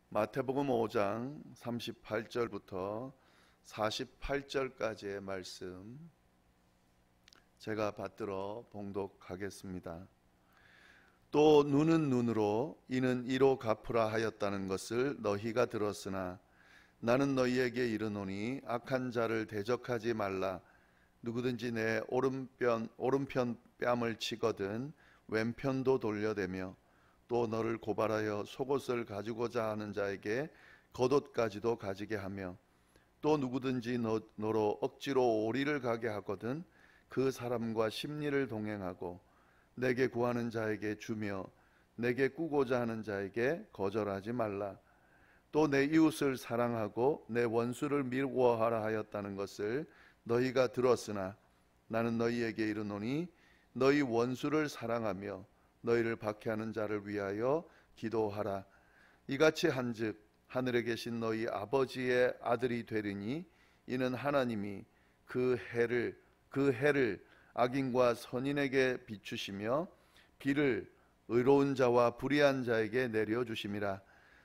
마태복음 5장 38절부터 48절까지의 말씀 제가 받들어 봉독하겠습니다. 또 눈은 눈으로 이는 이로 갚으라 하였다는 것을 너희가 들었으나 나는 너희에게 이르노니 악한 자를 대적하지 말라. 누구든지 내 오른편 뺨을 치거든 왼편도 돌려대며 또 너를 고발하여 속옷을 가지고자 하는 자에게 겉옷까지도 가지게 하며 또 누구든지 너로 억지로 오리를 가게 하거든 그 사람과 심리를 동행하고 내게 구하는 자에게 주며 내게 꾸고자 하는 자에게 거절하지 말라. 또 내 이웃을 사랑하고 내 원수를 미워하라 하였다는 것을 너희가 들었으나 나는 너희에게 이르노니 너희 원수를 사랑하며 너희를 박해하는 자를 위하여 기도하라. 이같이 한즉 하늘에 계신 너희 아버지의 아들이 되리니 이는 하나님이 그 해를 악인과 선인에게 비추시며 비를 의로운 자와 불의한 자에게 내려 주심이라.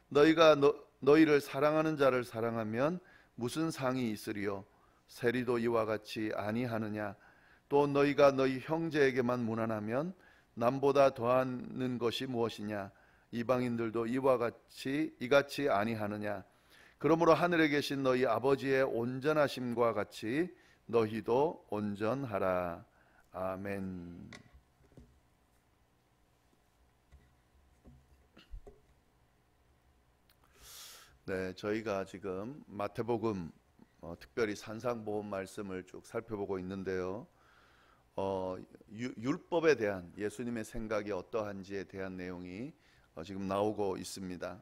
너희가 너희를 사랑하는 자를 사랑하면 무슨 상이 있으리요? 세리도 이와 같이 아니하느냐? 또 너희가 너희 형제에게만 무난하면 남보다 더하는 것이 무엇이냐? 이방인들도 이같이 아니하느냐? 그러므로 하늘에 계신 너희 아버지의 온전하심과 같이 너희도 온전하라. 아멘. 네, 저희가 지금 마태복음 특별히 산상보험 말씀을 쭉 살펴보고 있는데요. 율법에 대한 예수님의 생각이 어떠한지에 대한 내용이 지금 나오고 있습니다.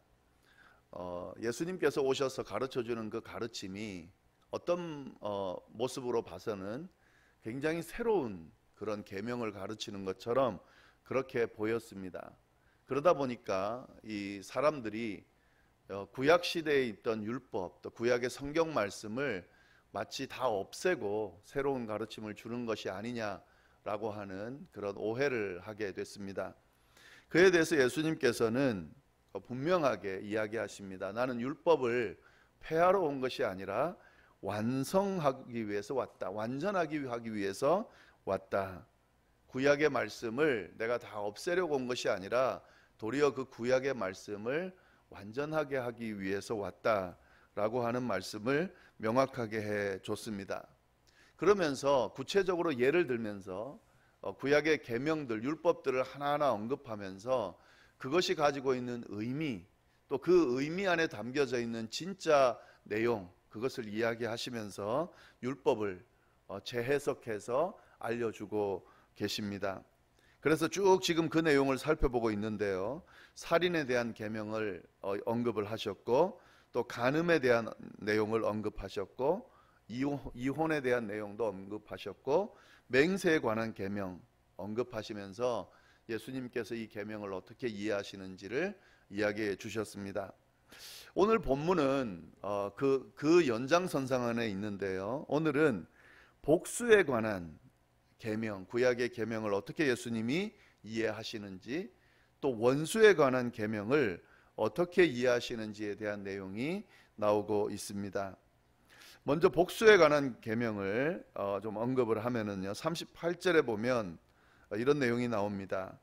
예수님께서 오셔서 가르쳐주는 그 가르침이 어떤 모습으로 봐서는 굉장히 새로운 그런 계명을 가르치는 것처럼 그렇게 보였습니다. 그러다 보니까 이 사람들이 구약 시대에 있던 율법, 또 구약의 성경 말씀을 마치 다 없애고 새로운 가르침을 주는 것이 아니냐라고 하는 그런 오해를 하게 됐습니다. 그에 대해서 예수님께서는 분명하게 이야기하십니다. 나는 율법을 폐하러 온 것이 아니라 완성하기 위해서 왔다. 완전하기 위해서 왔다. 구약의 말씀을 내가 다 없애려고 온 것이 아니라 도리어 그 구약의 말씀을 완전하게 하기 위해서 왔다라고 하는 말씀을 명확하게 해 줬습니다. 그러면서 구체적으로 예를 들면서 구약의 계명들, 율법들을 하나하나 언급하면서 그것이 가지고 있는 의미, 또 그 의미 안에 담겨져 있는 진짜 내용, 그것을 이야기하시면서 율법을 재해석해서 알려주고 계십니다. 그래서 쭉 지금 그 내용을 살펴보고 있는데요. 살인에 대한 계명을 언급을 하셨고, 또 간음에 대한 내용을 언급하셨고, 이혼에 대한 내용도 언급하셨고, 맹세에 관한 계명 언급하시면서 예수님께서 이 계명을 어떻게 이해하시는지를 이야기해 주셨습니다. 오늘 본문은 그 연장선상 안에 있는데요. 오늘은 복수에 관한 계명, 구약의 계명을 어떻게 예수님이 이해하시는지, 또 원수에 관한 계명을 어떻게 이해하시는지에 대한 내용이 나오고 있습니다. 먼저 복수에 관한 계명을 좀 언급을 하면은요, 38절에 보면 이런 내용이 나옵니다.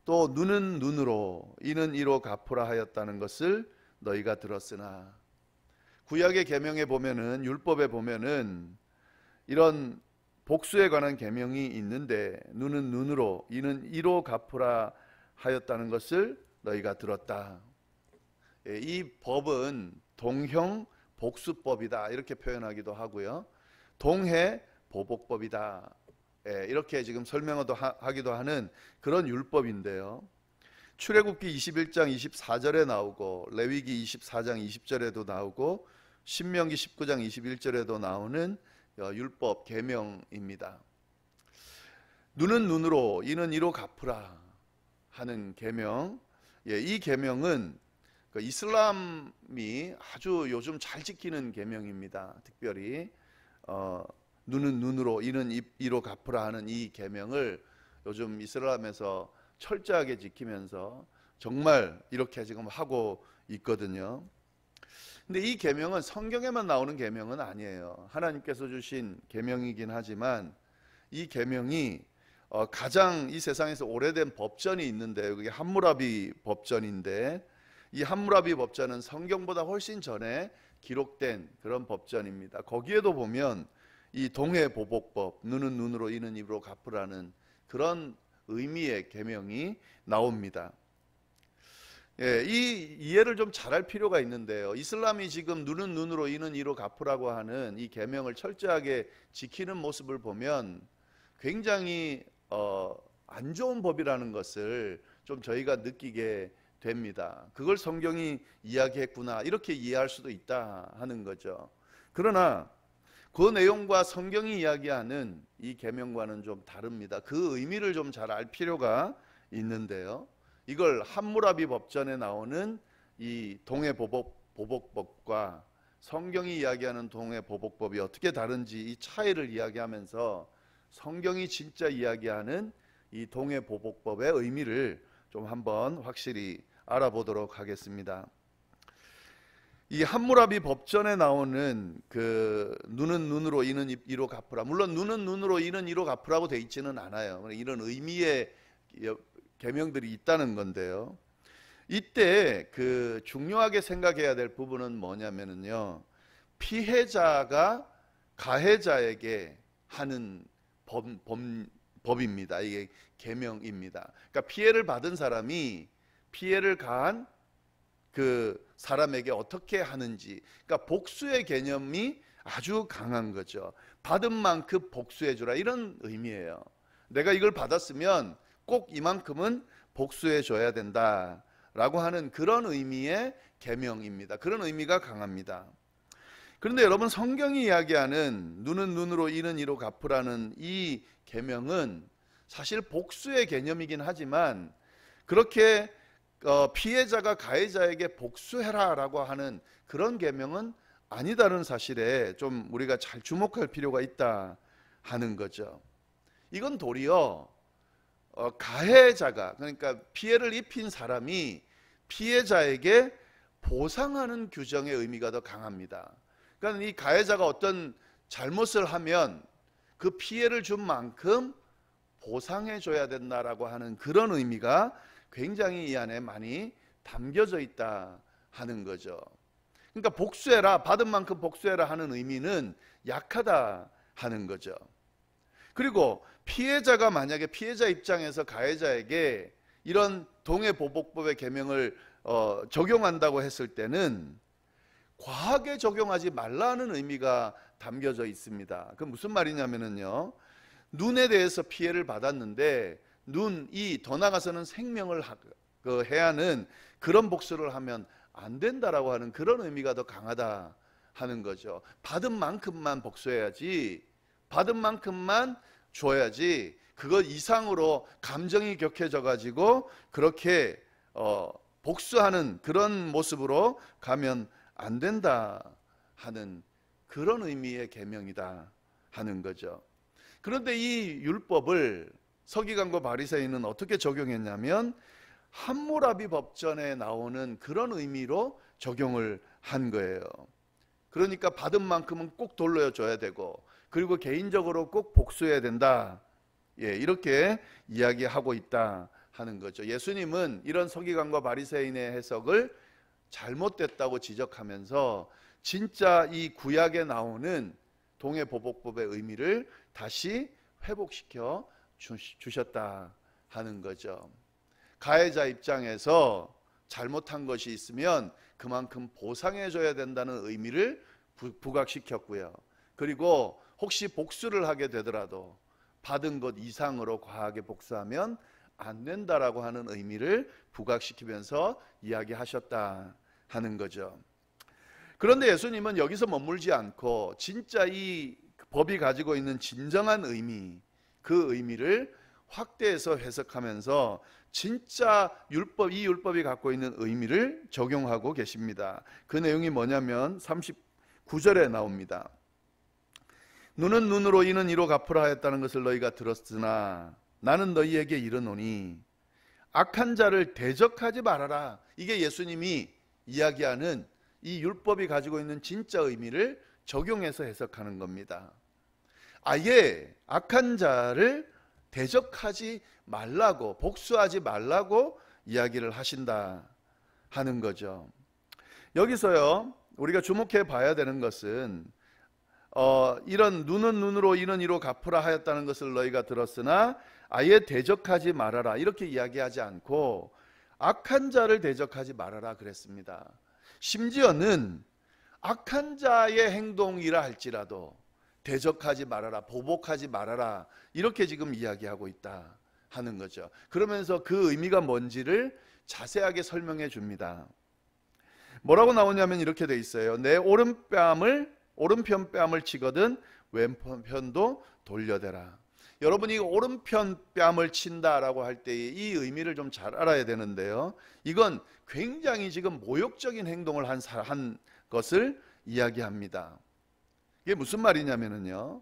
또 눈은 눈으로 이는 이로 갚으라 하였다는 것을 너희가 들었으나. 구약의 계명에 보면은, 율법에 보면은 이런 복수에 관한 계명이 있는데, 눈은 눈으로 이는 이로 갚으라 하였다는 것을 너희가 들었다. 이 법은 동형 복수법이다 이렇게 표현하기도 하고요, 동해 보복법이다 이렇게 지금 설명하기도 하는 그런 율법인데요. 출애굽기 21장 24절에 나오고, 레위기 24장 20절에도 나오고, 신명기 19장 21절에도 나오는 율법 계명입니다. 눈은 눈으로 이는 이로 갚으라 하는 계명, 이 계명은 이슬람이 아주 요즘 잘 지키는 계명입니다. 특별히 눈은 눈으로 이는 이로 갚으라 하는 이 계명을 요즘 이슬람에서 철저하게 지키면서 정말 이렇게 지금 하고 있거든요. 근데 이 계명은 성경에만 나오는 계명은 아니에요. 하나님께서 주신 계명이긴 하지만 이 계명이 가장 이 세상에서 오래된 법전이 있는데요. 그게 함무라비 법전인데, 이 함무라비 법전은 성경보다 훨씬 전에 기록된 그런 법전입니다. 거기에도 보면 이 동해보복법, 눈은 눈으로 이는 입으로 갚으라는 그런 의미의 계명이 나옵니다. 이 이해를 좀 잘할 필요가 있는데요. 이슬람이 지금 눈은 눈으로 이는 이로 갚으라고 하는 이 계명을 철저하게 지키는 모습을 보면 굉장히 안 좋은 법이라는 것을 좀 저희가 느끼게 됩니다. 그걸 성경이 이야기했구나, 이렇게 이해할 수도 있다 하는 거죠. 그러나 그 내용과 성경이 이야기하는 이 계명과는 좀 다릅니다. 그 의미를 좀 잘 알 필요가 있는데요. 이걸 함무라비 법전에 나오는 이 동해보복법과 성경이 이야기하는 동해보복법이 어떻게 다른지 이 차이를 이야기하면서 성경이 진짜 이야기하는 이 동해보복법의 의미를 좀 한번 확실히 알아보도록 하겠습니다. 이 함무라비 법전에 나오는 그 눈은 눈으로 이는 이로 갚으라, 물론 눈은 눈으로 이는 이로 갚으라고 돼 있지는 않아요. 이런 의미의 계명들이 있다는 건데요. 이때 그 중요하게 생각해야 될 부분은 뭐냐면요, 피해자가 가해자에게 하는 법입니다. 이게 계명입니다. 그러니까 피해를 받은 사람이 피해를 가한 그 사람에게 어떻게 하는지, 그러니까 복수의 개념이 아주 강한 거죠. 받은 만큼 복수해 주라, 이런 의미예요. 내가 이걸 받았으면 꼭 이만큼은 복수해 줘야 된다라고 하는 그런 의미의 계명입니다. 그런 의미가 강합니다. 그런데 여러분, 성경이 이야기하는 눈은 눈으로 이는 이로 갚으라는 이 계명은 사실 복수의 개념이긴 하지만 그렇게 피해자가 가해자에게 복수해라라고 하는 그런 계명은 아니다는 사실에 좀 우리가 잘 주목할 필요가 있다 하는 거죠. 이건 도리어 가해자가, 그러니까 피해를 입힌 사람이 피해자에게 보상하는 규정의 의미가 더 강합니다. 그러니까 이 가해자가 어떤 잘못을 하면 그 피해를 준 만큼 보상해 줘야 된다라고 하는 그런 의미가 굉장히 이 안에 많이 담겨져 있다 하는 거죠. 그러니까 복수해라, 받은 만큼 복수해라 하는 의미는 약하다 하는 거죠. 그리고 피해자가 만약에 피해자 입장에서 가해자에게 이런 동해보복법의 계명을 적용한다고 했을 때는 과하게 적용하지 말라는 의미가 담겨져 있습니다. 그 무슨 말이냐면요, 눈에 대해서 피해를 받았는데 눈이 더 나가서는 생명을 해야 하는 그런 복수를 하면 안 된다라고 하는 그런 의미가 더 강하다 하는 거죠. 받은 만큼만 복수해야지, 받은 만큼만 줘야지, 그거 이상으로 감정이 격해져 가지고 그렇게 복수하는 그런 모습으로 가면 안 된다 하는 그런 의미의 계명이다 하는 거죠. 그런데 이 율법을 서기관과 바리새인은 어떻게 적용했냐면 함무라비 법전에 나오는 그런 의미로 적용을 한 거예요. 그러니까 받은 만큼은 꼭 돌려줘야 되고, 그리고 개인적으로 꼭 복수해야 된다, 이렇게 이야기하고 있다 하는 거죠. 예수님은 이런 서기관과 바리새인의 해석을 잘못됐다고 지적하면서 진짜 이 구약에 나오는 동해보복법의 의미를 다시 회복시켜 주셨다 하는 거죠. 가해자 입장에서 잘못한 것이 있으면 그만큼 보상해 줘야 된다는 의미를 부각시켰고요. 그리고 혹시 복수를 하게 되더라도 받은 것 이상으로 과하게 복수하면 안 된다라고 하는 의미를 부각시키면서 이야기하셨다 하는 거죠. 그런데 예수님은 여기서 머물지 않고 진짜 이 법이 가지고 있는 진정한 의미, 그 의미를 확대해서 해석하면서 진짜 이 율법이 갖고 있는 의미를 적용하고 계십니다. 그 내용이 뭐냐면 39절에 나옵니다. 눈은 눈으로 이는 이로 갚으라 하였다는 것을 너희가 들었으나 나는 너희에게 이르노니 악한 자를 대적하지 말아라. 이게 예수님이 이야기하는 이 율법이 가지고 있는 진짜 의미를 적용해서 해석하는 겁니다. 아예 악한 자를 대적하지 말라고, 복수하지 말라고 이야기를 하신다 하는 거죠. 여기서요, 우리가 주목해 봐야 되는 것은 이런 눈은 눈으로 이는 이로 갚으라 하였다는 것을 너희가 들었으나 아예 대적하지 말아라 이렇게 이야기하지 않고 악한 자를 대적하지 말아라 그랬습니다. 심지어는 악한 자의 행동이라 할지라도 대적하지 말아라, 보복하지 말아라 이렇게 지금 이야기하고 있다 하는 거죠. 그러면서 그 의미가 뭔지를 자세하게 설명해 줍니다. 뭐라고 나오냐면 이렇게 돼 있어요. 내 오른편 뺨을 치거든 왼편도 돌려대라. 여러분이 오른편 뺨을 친다라고 할 때 이 의미를 좀 잘 알아야 되는데요. 이건 굉장히 지금 모욕적인 행동을 한 것을 이야기합니다. 이게 무슨 말이냐면요.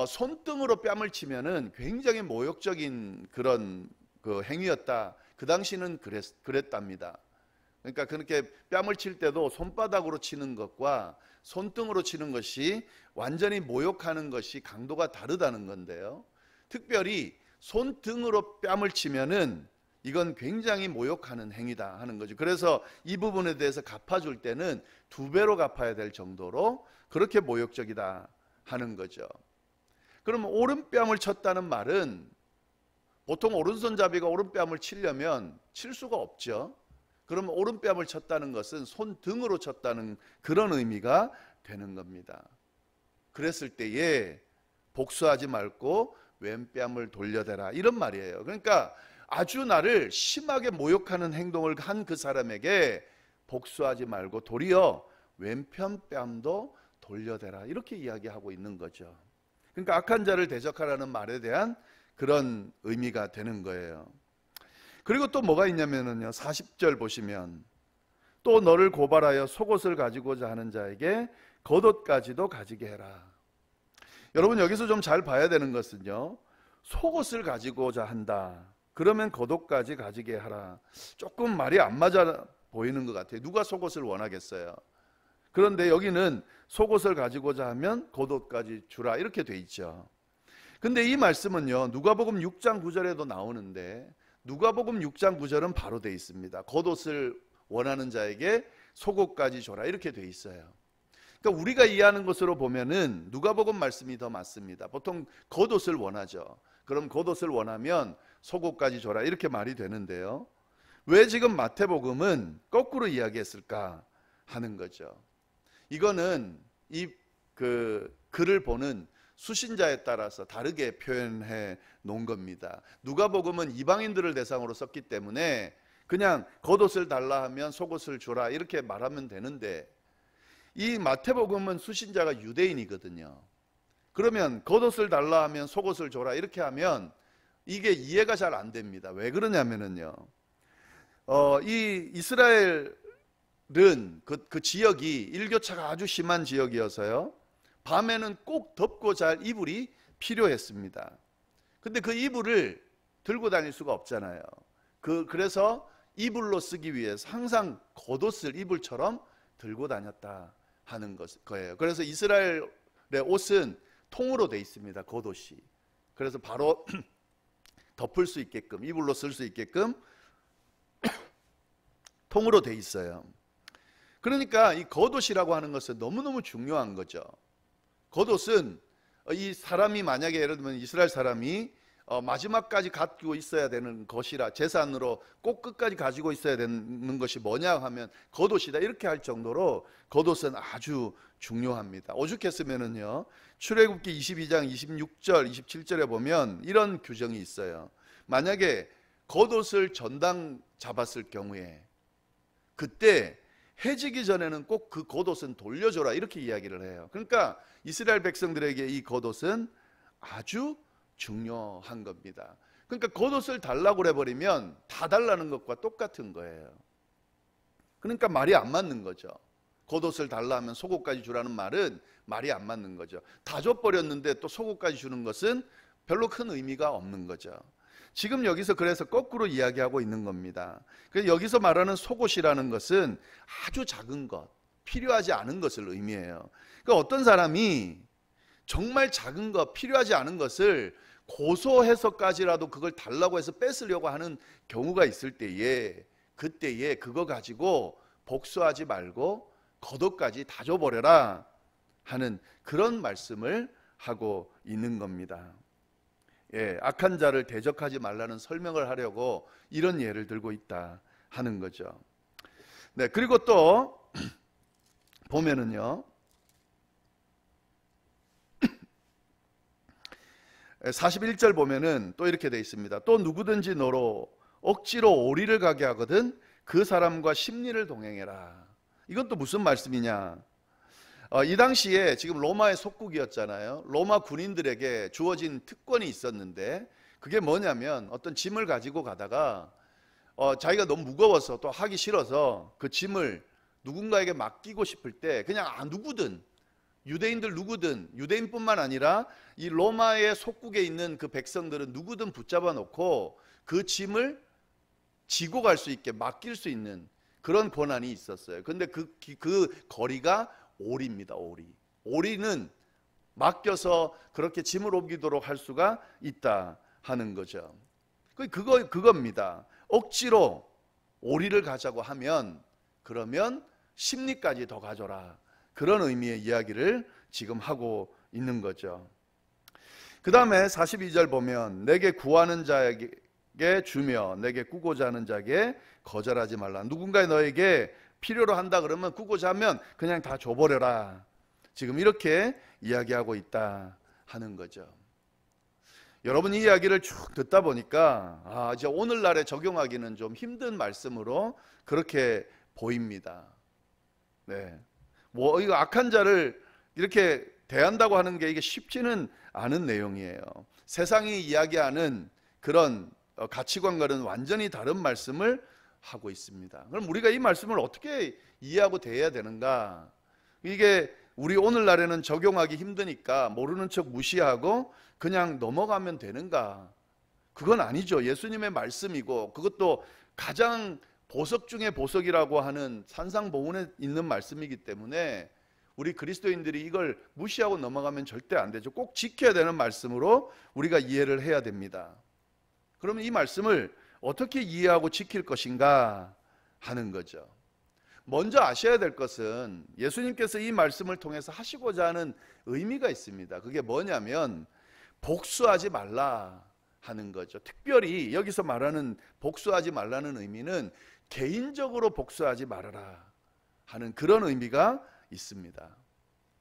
손등으로 뺨을 치면은 굉장히 모욕적인 그런 그 행위였다. 그 당시는 그랬답니다. 그러니까 그렇게 뺨을 칠 때도 손바닥으로 치는 것과 손등으로 치는 것이 완전히 모욕하는 것이 강도가 다르다는 건데요. 특별히 손등으로 뺨을 치면은 이건 굉장히 모욕하는 행위다 하는 거죠. 그래서 이 부분에 대해서 갚아줄 때는 2배로 갚아야 될 정도로 그렇게 모욕적이다 하는 거죠. 그럼 오른뺨을 쳤다는 말은 보통 오른손잡이가 오른뺨을 치려면 칠 수가 없죠. 그럼 오른뺨을 쳤다는 것은 손등으로 쳤다는 그런 의미가 되는 겁니다. 그랬을 때에 복수하지 말고 왼뺨을 돌려대라 이런 말이에요. 그러니까 아주 나를 심하게 모욕하는 행동을 한 그 사람에게 복수하지 말고 도리어 왼편 뺨도 돌려대라 이렇게 이야기하고 있는 거죠. 그러니까 악한 자를 대적하라는 말에 대한 그런 의미가 되는 거예요. 그리고 또 뭐가 있냐면요, 40절 보시면 또 너를 고발하여 속옷을 가지고자 하는 자에게 겉옷까지도 가지게 해라. 여러분 여기서 좀 잘 봐야 되는 것은요, 속옷을 가지고자 한다 그러면 겉옷까지 가지게 하라. 조금 말이 안 맞아 보이는 것 같아요. 누가 속옷을 원하겠어요? 그런데 여기는 속옷을 가지고자 하면 겉옷까지 주라 이렇게 돼 있죠. 근데 이 말씀은요, 누가복음 6장 9절에도 나오는데 누가복음 6장 9절은 바로 돼 있습니다. 겉옷을 원하는 자에게 속옷까지 줘라 이렇게 돼 있어요. 그러니까 우리가 이해하는 것으로 보면은 누가복음 말씀이 더 맞습니다. 보통 겉옷을 원하죠. 그럼 겉옷을 원하면 속옷까지 줘라 이렇게 말이 되는데요. 왜 지금 마태복음은 거꾸로 이야기했을까 하는 거죠. 이거는 이 글을 보는 수신자에 따라서 다르게 표현해 놓은 겁니다. 누가복음은 이방인들을 대상으로 썼기 때문에 그냥 겉옷을 달라 하면 속옷을 주라 이렇게 말하면 되는데, 이 마태복음은 수신자가 유대인이거든요. 그러면 겉옷을 달라 하면 속옷을 줘라 이렇게 하면 이게 이해가 잘 안 됩니다. 왜 그러냐면요, 이 이스라엘은 그 지역이 일교차가 아주 심한 지역이어서요, 밤에는 꼭 덮고 잘 이불이 필요했습니다. 근데 그 이불을 들고 다닐 수가 없잖아요. 그래서 이불로 쓰기 위해서 항상 겉옷을 이불처럼 들고 다녔다 하는 거예요. 그래서 이스라엘의 옷은 통으로 돼 있습니다. 겉옷이. 그래서 바로 덮을 수 있게끔, 이불로 쓸 수 있게끔 통으로 돼 있어요. 그러니까 이 겉옷이라고 하는 것은 너무너무 중요한 거죠. 겉옷은 이 사람이 만약에 예를 들면 이스라엘 사람이 마지막까지 갖고 있어야 되는 것이라, 재산으로 꼭 끝까지 가지고 있어야 되는 것이 뭐냐 하면 겉옷이다 이렇게 할 정도로 겉옷은 아주 중요합니다. 오죽했으면은요, 출애굽기 22장 26절 27절에 보면 이런 규정이 있어요. 만약에 겉옷을 전당 잡았을 경우에 그때 해지기 전에는 꼭 그 겉옷은 돌려줘라 이렇게 이야기를 해요. 그러니까 이스라엘 백성들에게 이 겉옷은 아주 중요한 겁니다. 그러니까 겉옷을 달라고 해버리면 다 달라는 것과 똑같은 거예요. 그러니까 말이 안 맞는 거죠. 겉옷을 달라 하면 속옷까지 주라는 말은 말이 안 맞는 거죠. 다 줘버렸는데 또 속옷까지 주는 것은 별로 큰 의미가 없는 거죠. 지금 여기서 그래서 거꾸로 이야기하고 있는 겁니다. 그래서 여기서 말하는 속옷이라는 것은 아주 작은 것, 필요하지 않은 것을 의미해요. 그러니까 어떤 사람이 정말 작은 것, 필요하지 않은 것을 고소해서까지라도 그걸 달라고 해서 뺏으려고 하는 경우가 있을 때에, 그때에 그거 가지고 복수하지 말고 겉옷까지 다 줘버려라 하는 그런 말씀을 하고 있는 겁니다. 예, 악한 자를 대적하지 말라는 설명을 하려고 이런 예를 들고 있다 하는 거죠. 네, 그리고 또 보면은요, 41절 보면은 또 이렇게 돼 있습니다. 또 누구든지 너로 억지로 오리를 가게 하거든 그 사람과 심리를 동행해라. 이건 또 무슨 말씀이냐? 이 당시에 지금 로마의 속국이었잖아요. 로마 군인들에게 주어진 특권이 있었는데, 그게 뭐냐면 어떤 짐을 가지고 가다가 자기가 너무 무거워서 또 하기 싫어서 그 짐을 누군가에게 맡기고 싶을 때 그냥 누구든, 유대인들 누구든, 유대인뿐만 아니라 이 로마의 속국에 있는 그 백성들은 누구든 붙잡아 놓고 그 짐을 지고 갈 수 있게 맡길 수 있는 그런 권한이 있었어요. 근데 그 거리가 오리입니다. 오리는 맡겨서 그렇게 짐을 옮기도록 할 수가 있다 하는 거죠. 그겁니다. 억지로 오리를 가자고 하면 그러면 심리까지 더 가져라. 그런 의미의 이야기를 지금 하고 있는 거죠. 그 다음에 42절 보면 내게 구하는 자에게 주며 내게 꾸고자 하는 자에게 거절하지 말라. 누군가 너에게 필요로 한다 그러면 꾸고자 하면 그냥 다 줘버려라. 지금 이렇게 이야기하고 있다 하는 거죠. 여러분, 이 이야기를 쭉 듣다 보니까 이제 오늘날에 적용하기는 좀 힘든 말씀으로 그렇게 보입니다. 네. 이거 악한 자를 이렇게 대한다고 하는 게 이게 쉽지는 않은 내용이에요. 세상이 이야기하는 그런 가치관과는 완전히 다른 말씀을 하고 있습니다. 그럼 우리가 이 말씀을 어떻게 이해하고 대해야 되는가? 이게 우리 오늘날에는 적용하기 힘드니까 모르는 척 무시하고 그냥 넘어가면 되는가? 그건 아니죠. 예수님의 말씀이고 그것도 가장 보석 중에 보석이라고 하는 산상보훈에 있는 말씀이기 때문에 우리 그리스도인들이 이걸 무시하고 넘어가면 절대 안 되죠. 꼭 지켜야 되는 말씀으로 우리가 이해를 해야 됩니다. 그러면 이 말씀을 어떻게 이해하고 지킬 것인가 하는 거죠. 먼저 아셔야 될 것은 예수님께서 이 말씀을 통해서 하시고자 하는 의미가 있습니다. 그게 뭐냐면 복수하지 말라 하는 거죠. 특별히 여기서 말하는 복수하지 말라는 의미는 개인적으로 복수하지 말아라 하는 그런 의미가 있습니다.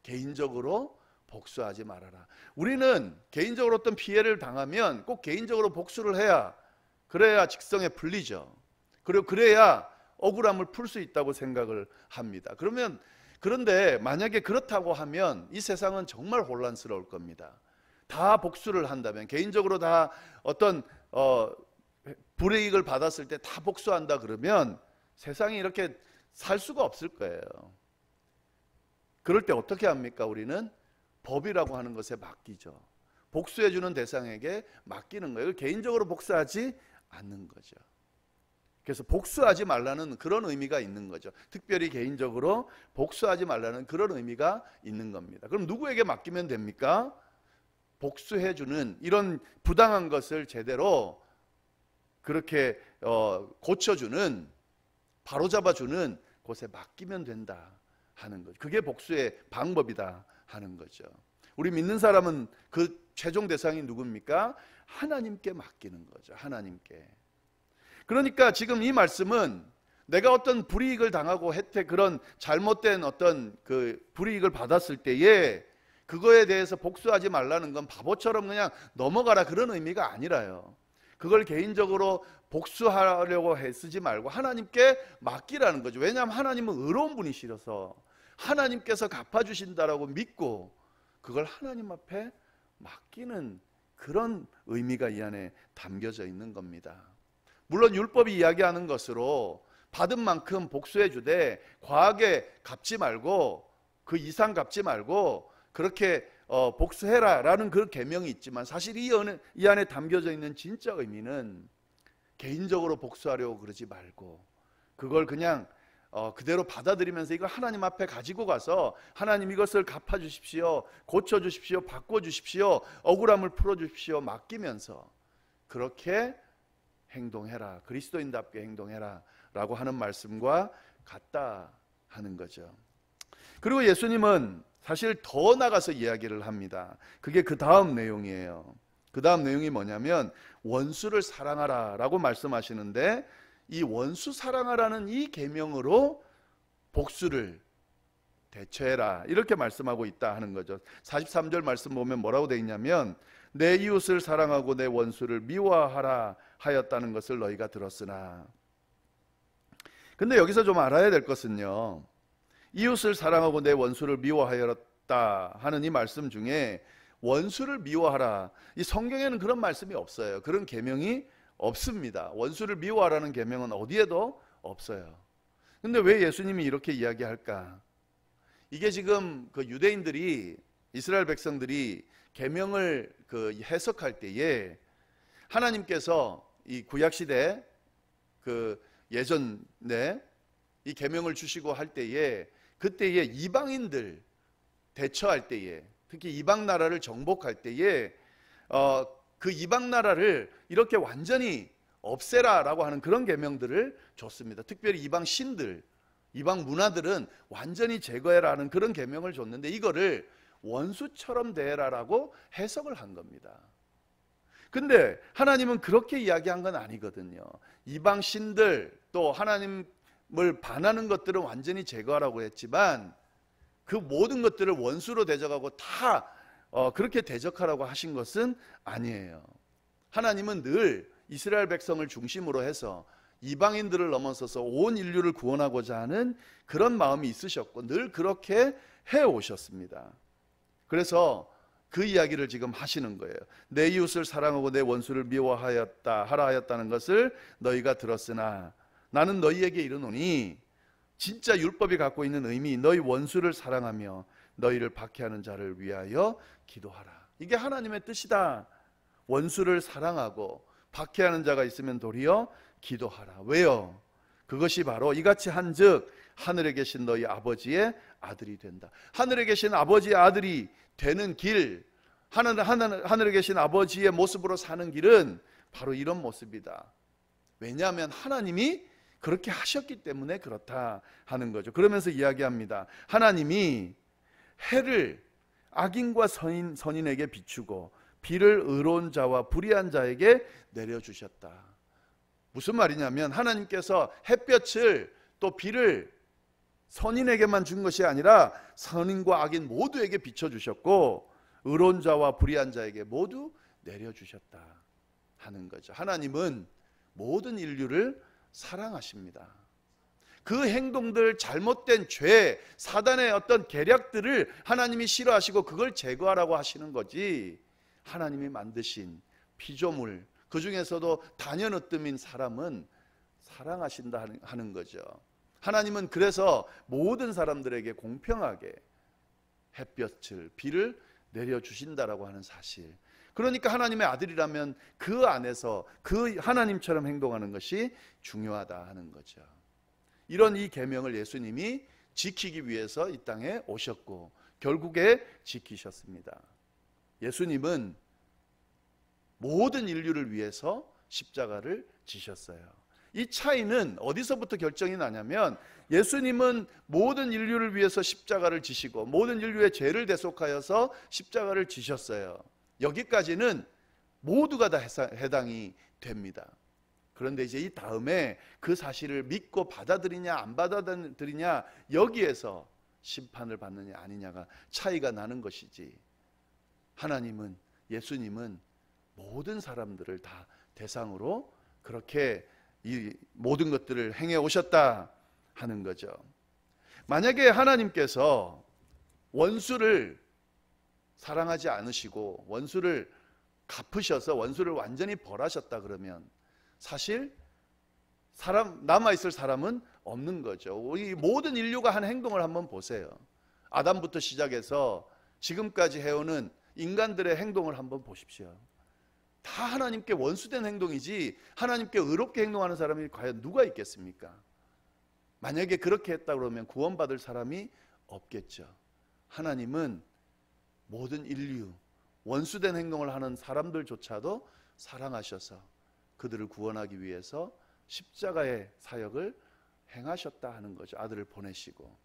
개인적으로 복수하지 말아라. 우리는 개인적으로 어떤 피해를 당하면 꼭 개인적으로 복수를 해야, 그래야 직성에 풀리죠. 그리고 그래야 억울함을 풀 수 있다고 생각을 합니다. 그런데 만약에 그렇다고 하면 이 세상은 정말 혼란스러울 겁니다. 다 복수를 한다면, 개인적으로 다 어떤 불이익을 받았을 때 다 복수한다 그러면 세상이 이렇게 살 수가 없을 거예요. 그럴 때 어떻게 합니까? 우리는 법이라고 하는 것에 맡기죠. 복수해주는 대상에게 맡기는 거예요. 개인적으로 복수하지 않는 거죠. 그래서 복수하지 말라는 그런 의미가 있는 거죠. 특별히 개인적으로 복수하지 말라는 그런 의미가 있는 겁니다. 그럼 누구에게 맡기면 됩니까? 복수해주는, 이런 부당한 것을 제대로 그렇게 고쳐주는, 바로잡아주는 곳에 맡기면 된다 하는 거죠. 그게 복수의 방법이다 하는 거죠. 우리 믿는 사람은 그 최종 대상이 누굽니까? 하나님께 맡기는 거죠. 하나님께. 그러니까 지금 이 말씀은 내가 어떤 불이익을 당하고 그런 잘못된 어떤 그 불이익을 받았을 때에 그거에 대해서 복수하지 말라는 건 바보처럼 그냥 넘어가라 그런 의미가 아니라요. 그걸 개인적으로 복수하려고 쓰지 말고 하나님께 맡기라는 거죠. 왜냐하면 하나님은 의로운 분이시라서 하나님께서 갚아주신다라고 믿고 그걸 하나님 앞에 맡기는 그런 의미가 이 안에 담겨져 있는 겁니다. 물론 율법이 이야기하는 것으로 받은 만큼 복수해 주되 과하게 갚지 말고 그 이상 갚지 말고 그렇게 복수해라 라는 그 계명이 있지만 사실 이 안에 담겨져 있는 진짜 의미는 개인적으로 복수하려고 그러지 말고 그걸 그냥 그대로 받아들이면서 이걸 하나님 앞에 가지고 가서 하나님 이것을 갚아주십시오, 고쳐주십시오, 바꿔주십시오, 억울함을 풀어주십시오 맡기면서 그렇게 행동해라, 그리스도인답게 행동해라 라고 하는 말씀과 같다 하는 거죠. 그리고 예수님은 사실 더 나가서 이야기를 합니다. 그게 그 다음 내용이에요. 그 다음 내용이 뭐냐면 원수를 사랑하라 라고 말씀하시는데, 이 원수 사랑하라는 이 계명으로 복수를 대처해라 이렇게 말씀하고 있다 하는 거죠. 43절 말씀 보면 뭐라고 되어 있냐면 내 이웃을 사랑하고 내 원수를 미워하라 하였다는 것을 너희가 들었으나. 근데 여기서 좀 알아야 될 것은요, 이웃을 사랑하고 내 원수를 미워하였다 하는 이 말씀 중에 원수를 미워하라, 이 성경에는 그런 말씀이 없어요. 그런 계명이 없습니다. 원수를 미워하라는 계명은 어디에도 없어요. 근데 왜 예수님이 이렇게 이야기할까? 이게 지금 그 유대인들이, 이스라엘 백성들이 계명을 해석할 때에 하나님께서 이 구약 시대 예전에 이 계명을 주시고 할 때에, 그때에 이방인들 대처할 때에, 특히 이방 나라를 정복할 때에 그 이방 나라를 이렇게 완전히 없애라라고 하는 그런 계명들을 줬습니다. 특별히 이방 신들, 이방 문화들은 완전히 제거해라는 그런 계명을 줬는데 이거를 원수처럼 대해라라고 해석을 한 겁니다. 근데 하나님은 그렇게 이야기한 건 아니거든요. 이방 신들 또 하나님을 반하는 것들은 완전히 제거하라고 했지만 그 모든 것들을 원수로 대적하고 다 그렇게 대적하라고 하신 것은 아니에요. 하나님은 늘 이스라엘 백성을 중심으로 해서 이방인들을 넘어서서 온 인류를 구원하고자 하는 그런 마음이 있으셨고 늘 그렇게 해오셨습니다. 그래서 그 이야기를 지금 하시는 거예요. 내 이웃을 사랑하고 내 원수를 미워하였다 하라 하였다는 것을 너희가 들었으나 나는 너희에게 이르노니, 진짜 율법이 갖고 있는 의미, 너희 원수를 사랑하며 너희를 박해하는 자를 위하여 기도하라. 이게 하나님의 뜻이다. 원수를 사랑하고 박해하는 자가 있으면 도리어 기도하라. 왜요? 그것이 바로 이같이 한즉 하늘에 계신 너희 아버지의 아들이 된다. 하늘에 계신 아버지의 아들이 되는 길, 하늘에 계신 아버지의 모습으로 사는 길은 바로 이런 모습이다. 왜냐하면 하나님이 그렇게 하셨기 때문에 그렇다 하는 거죠. 그러면서 이야기합니다. 하나님이 해를 악인과 선인에게 비추고 비를 의로운 자와 불의한 자에게 내려주셨다. 무슨 말이냐면 하나님께서 햇볕을 또 비를 선인에게만 준 것이 아니라 선인과 악인 모두에게 비춰주셨고 의로운 자와 불의한 자에게 모두 내려주셨다 하는 거죠. 하나님은 모든 인류를 사랑하십니다. 그 행동들, 잘못된 죄, 사단의 어떤 계략들을 하나님이 싫어하시고 그걸 제거하라고 하시는 거지, 하나님이 만드신 피조물, 그 중에서도 단연으뜸인 사람은 사랑하신다 하는 거죠. 하나님은 그래서 모든 사람들에게 공평하게 햇볕을, 비를 내려주신다라고 하는 사실, 그러니까 하나님의 아들이라면 그 안에서 그 하나님처럼 행동하는 것이 중요하다 하는 거죠. 이런 이 계명을 예수님이 지키기 위해서 이 땅에 오셨고 결국에 지키셨습니다. 예수님은 모든 인류를 위해서 십자가를 지셨어요. 이 차이는 어디서부터 결정이 나냐면 예수님은 모든 인류를 위해서 십자가를 지시고 모든 인류의 죄를 대속하여서 십자가를 지셨어요. 여기까지는 모두가 다 해당이 됩니다. 그런데 이제 이 다음에 그 사실을 믿고 받아들이냐 안 받아들이냐, 여기에서 심판을 받느냐 아니냐가 차이가 나는 것이지, 하나님은, 예수님은 모든 사람들을 다 대상으로 그렇게 이 모든 것들을 행해 오셨다 하는 거죠. 만약에 하나님께서 원수를 사랑하지 않으시고 원수를 갚으셔서 원수를 완전히 벌하셨다 그러면 사실 남아있을 사람은 없는 거죠. 이 모든 인류가 한 행동을 한번 보세요. 아담부터 시작해서 지금까지 해오는 인간들의 행동을 한번 보십시오. 다 하나님께 원수된 행동이지 하나님께 의롭게 행동하는 사람이 과연 누가 있겠습니까? 만약에 그렇게 했다 그러면 구원받을 사람이 없겠죠. 하나님은 모든 인류, 원수된 행동을 하는 사람들조차도 사랑하셔서 그들을 구원하기 위해서 십자가의 사역을 행하셨다 하는 거죠. 아들을 보내시고.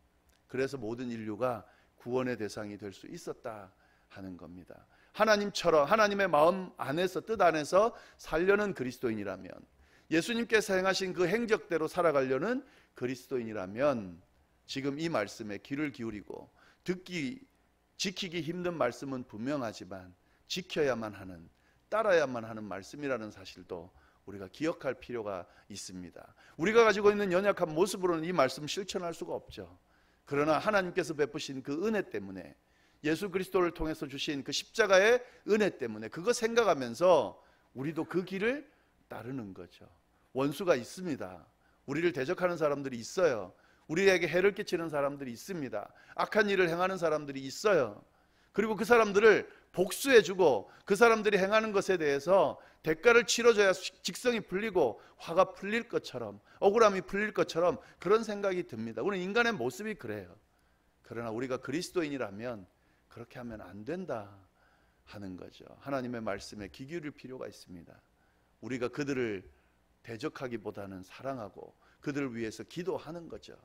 그래서 모든 인류가 구원의 대상이 될 수 있었다 하는 겁니다. 하나님처럼 하나님의 마음 안에서, 뜻 안에서 살려는 그리스도인이라면, 예수님께서 행하신 그 행적대로 살아가려는 그리스도인이라면, 지금 이 말씀에 귀를 기울이고 지키기 힘든 말씀은 분명하지만 지켜야만 하는, 따라야만 하는 말씀이라는 사실도 우리가 기억할 필요가 있습니다. 우리가 가지고 있는 연약한 모습으로는 이 말씀 실천할 수가 없죠. 그러나 하나님께서 베푸신 그 은혜 때문에, 예수 그리스도를 통해서 주신 그 십자가의 은혜 때문에 그거 생각하면서 우리도 그 길을 따르는 거죠. 원수가 있습니다. 우리를 대적하는 사람들이 있어요. 우리에게 해를 끼치는 사람들이 있습니다. 악한 일을 행하는 사람들이 있어요. 그리고 그 사람들을 복수해주고 그 사람들이 행하는 것에 대해서 대가를 치러줘야 직성이 풀리고 화가 풀릴 것처럼, 억울함이 풀릴 것처럼 그런 생각이 듭니다. 우리는 인간의 모습이 그래요. 그러나 우리가 그리스도인이라면 그렇게 하면 안 된다 하는 거죠. 하나님의 말씀에 귀 기울일 필요가 있습니다. 우리가 그들을 대적하기보다는 사랑하고 그들을 위해서 기도하는 거죠.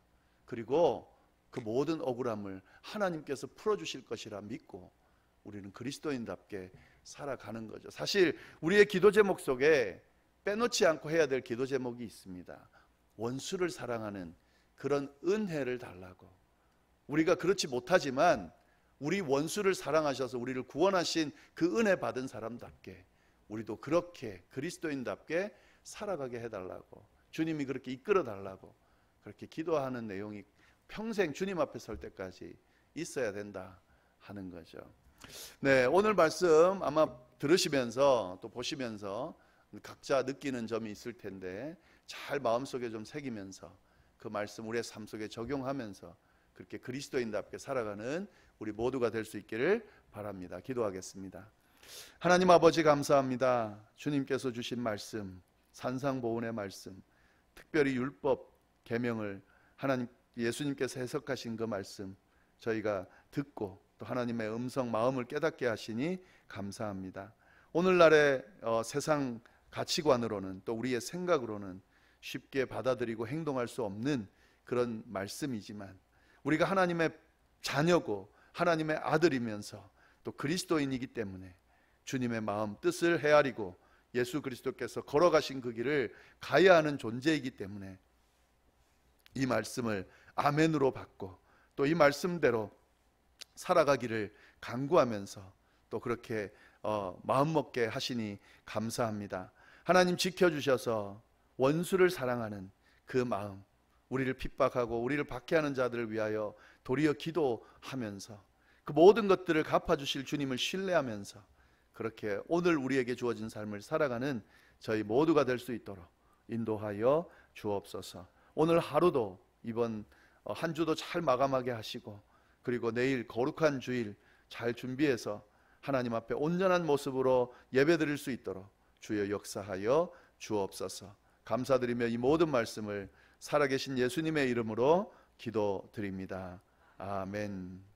그리고 그 모든 억울함을 하나님께서 풀어주실 것이라 믿고 우리는 그리스도인답게 살아가는 거죠. 사실 우리의 기도 제목 속에 빼놓지 않고 해야 될 기도 제목이 있습니다. 원수를 사랑하는 그런 은혜를 달라고. 우리가 그렇지 못하지만 우리 원수를 사랑하셔서 우리를 구원하신 그 은혜 받은 사람답게 우리도 그렇게 그리스도인답게 살아가게 해달라고, 주님이 그렇게 이끌어 달라고 그렇게 기도하는 내용이 평생 주님 앞에 설 때까지 있어야 된다 하는 거죠. 네, 오늘 말씀 아마 들으시면서 또 보시면서 각자 느끼는 점이 있을 텐데 잘 마음속에 좀 새기면서 그 말씀 우리의 삶 속에 적용하면서 그렇게 그리스도인답게 살아가는 우리 모두가 될 수 있기를 바랍니다. 기도하겠습니다. 하나님 아버지 감사합니다. 주님께서 주신 말씀, 산상보훈의 말씀, 특별히 율법 계명을 하나님 예수님께서 해석하신 그 말씀 저희가 듣고 또 하나님의 음성 마음을 깨닫게 하시니 감사합니다. 오늘날의 세상 가치관으로는 또 우리의 생각으로는 쉽게 받아들이고 행동할 수 없는 그런 말씀이지만 우리가 하나님의 자녀고 하나님의 아들이면서 또 그리스도인이기 때문에 주님의 마음 뜻을 헤아리고 예수 그리스도께서 걸어가신 그 길을 가야 하는 존재이기 때문에 이 말씀을 아멘으로 받고 또 이 말씀대로 살아가기를 간구하면서 또 그렇게 마음먹게 하시니 감사합니다. 하나님 지켜주셔서 원수를 사랑하는 그 마음, 우리를 핍박하고 우리를 박해하는 자들을 위하여 도리어 기도하면서 그 모든 것들을 갚아주실 주님을 신뢰하면서 그렇게 오늘 우리에게 주어진 삶을 살아가는 저희 모두가 될 수 있도록 인도하여 주옵소서. 오늘 하루도 이번 한 주도 잘 마감하게 하시고 그리고 내일 거룩한 주일 잘 준비해서 하나님 앞에 온전한 모습으로 예배드릴 수 있도록 주여 역사하여 주옵소서. 감사드리며 이 모든 말씀을 살아계신 예수님의 이름으로 기도드립니다. 아멘.